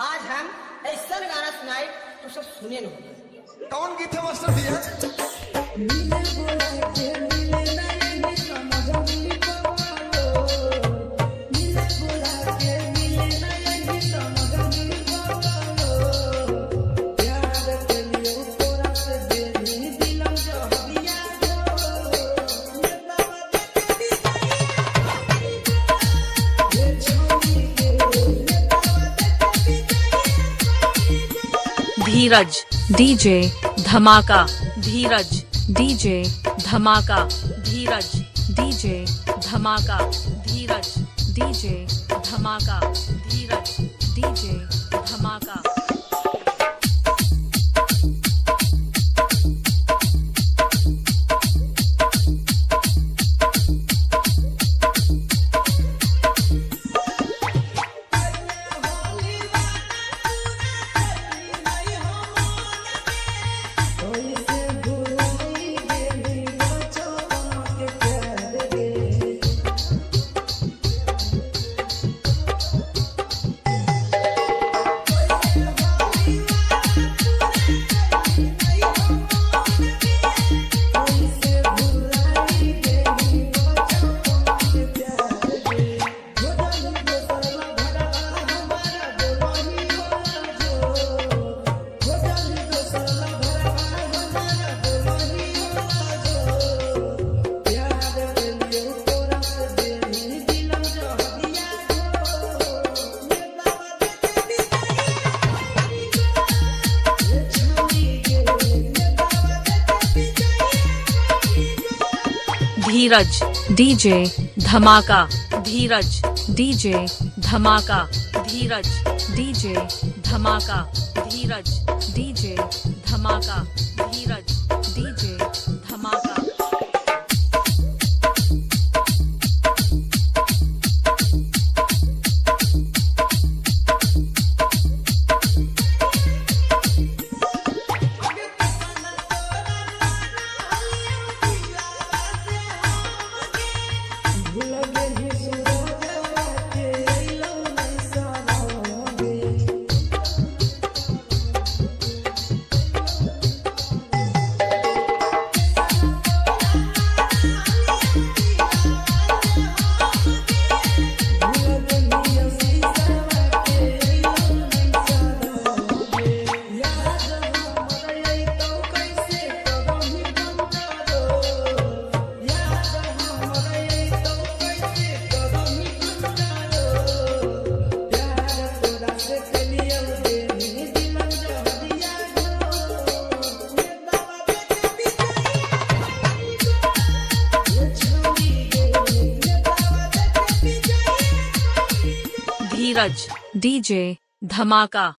आज हम ऐसा गाना सुनाए तो सब सुने न हो। कौन गीत है मास्टर भैया? धीरज डीजे धमाका, धीरज डीजे धमाका, धीरज डीजे धमाका, धीरज डीजे धमाका, धीरज डीजे धमाका। धीरज डीजे धमाका, धीरज डीजे धमाका, धीरज डीजे धमाका, धीरज डीजे धमाका, धीरज डीजे धमाका। धीरज डीजे धमाका।